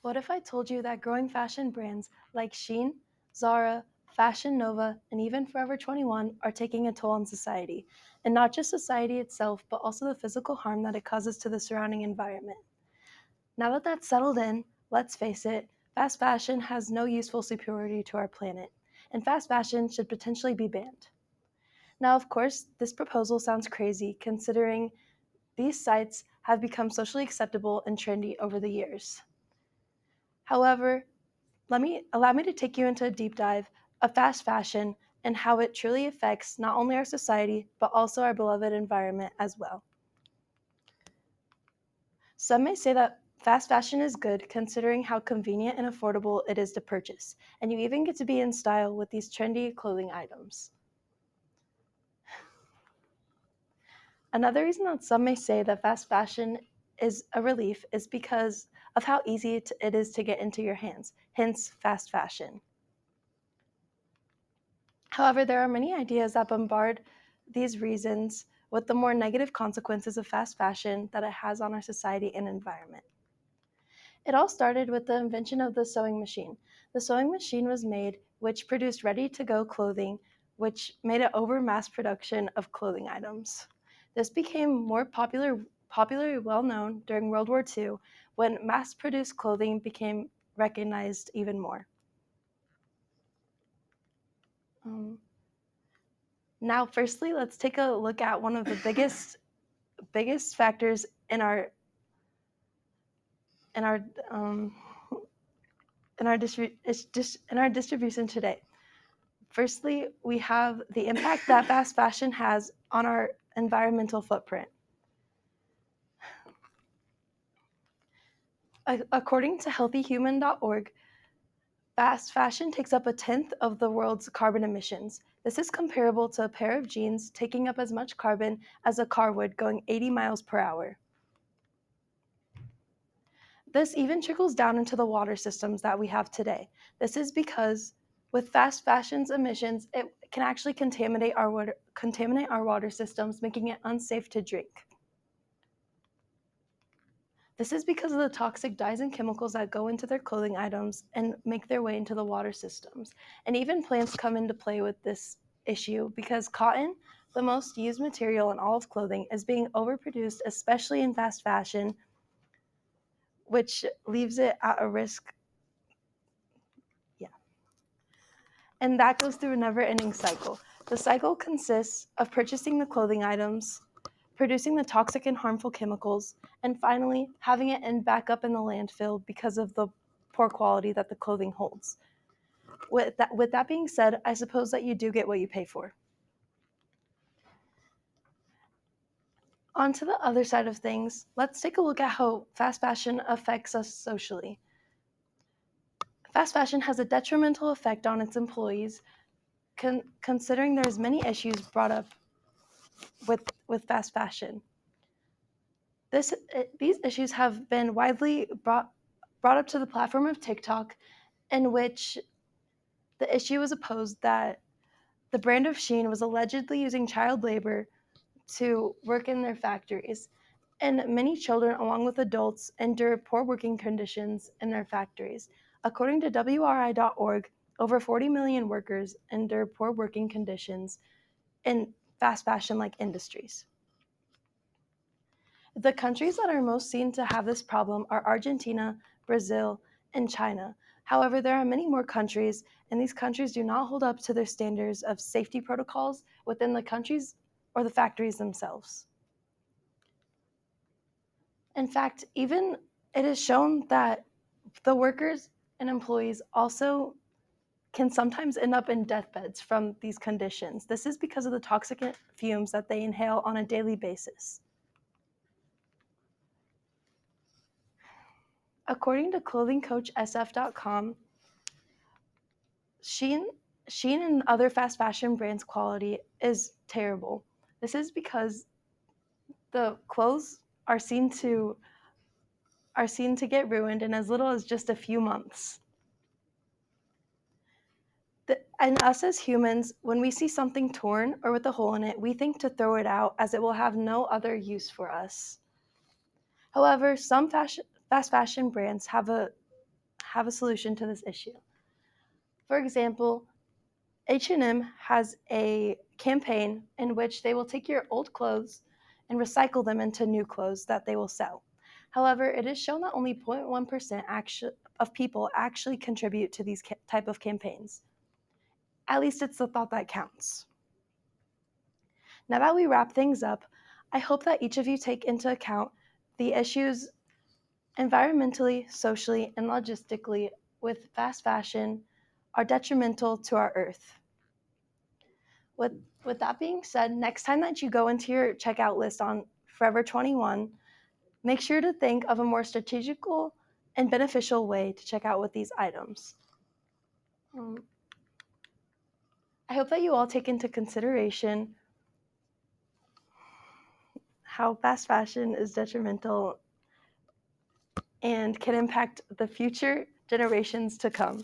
What if I told you that growing fashion brands like Shein, Zara, Fashion Nova, and even Forever 21 are taking a toll on society, and not just society itself, but also the physical harm that it causes to the surrounding environment? Now that that's settled in, let's face it, fast fashion has no useful superiority to our planet, and fast fashion should potentially be banned. Now, of course, this proposal sounds crazy considering these sites have become socially acceptable and trendy over the years. However, allow me to take you into a deep dive of fast fashion and how it truly affects not only our society, but also our beloved environment as well. Some may say that fast fashion is good considering how convenient and affordable it is to purchase, and you even get to be in style with these trendy clothing items. Another reason that some may say that fast fashion is a relief is because of how easy it is to get into your hands, hence fast fashion. However, there are many ideas that bombard these reasons with the more negative consequences of fast fashion that it has on our society and environment. It all started with the invention of the sewing machine. The sewing machine was made, which produced ready to go clothing, which made it over mass production of clothing items. This became more popularly well known during World War II when mass produced clothing became recognized even more. Um, Now, firstly, let's take a look at one of the biggest factors in our um, in our distribution today. Firstly, we have the impact that fast fashion has on our environmental footprint. According to healthyhuman.org, fast fashion takes up a tenth of the world's carbon emissions. This is comparable to a pair of jeans taking up as much carbon as a car would going 80 miles per hour. This even trickles down into the water systems that we have today. This is because with fast fashion's emissions, it can actually contaminate our water systems, making it unsafe to drink. This is because of the toxic dyes and chemicals that go into their clothing items and make their way into the water systems. And even plants come into play with this issue because cotton, the most used material in all of clothing, is being overproduced, especially in fast fashion, which leaves it at a risk. Yeah. And that goes through a never-ending cycle. The cycle consists of purchasing the clothing items, producing the toxic and harmful chemicals, and finally having it end back up in the landfill because of the poor quality that the clothing holds. With that being said, I suppose that you do get what you pay for. On to the other side of things, let's take a look at how fast fashion affects us socially. Fast fashion has a detrimental effect on its employees, considering there's many issues brought up with fast fashion. These issues have been widely brought up to the platform of TikTok, in which the issue was opposed that the brand of Shein was allegedly using child labor to work in their factories, and many children, along with adults, endure poor working conditions in their factories. According to WRI.org, over 40 million workers endure poor working conditions in fast fashion like industries. The countries that are most seen to have this problem are Argentina, Brazil, and China. However, there are many more countries, and these countries do not hold up to their standards of safety protocols within the countries or the factories themselves. In fact, even it is shown that the workers and employees also can sometimes end up in deathbeds from these conditions. This is because of the toxic fumes that they inhale on a daily basis. According to clothingcoachsf.com, Shein, Shein and other fast fashion brands' quality is terrible. This is because the clothes are seen to get ruined in as little as just a few months. And us as humans, when we see something torn or with a hole in it, we think to throw it out as it will have no other use for us. However, some fast fashion brands have a have a solution to this issue. For example, H&M has a campaign in which they will take your old clothes and recycle them into new clothes that they will sell. However, it is shown that only 0.1% of people actually contribute to these type of campaigns. At least it's the thought that counts. Now that we wrap things up, I hope that each of you take into account the issues environmentally, socially, and logistically with fast fashion are detrimental to our earth. With that being said, next time that you go into your checkout list on Forever 21, make sure to think of a more strategical and beneficial way to check out with these items. I hope that you all take into consideration how fast fashion is detrimental and can impact the future generations to come.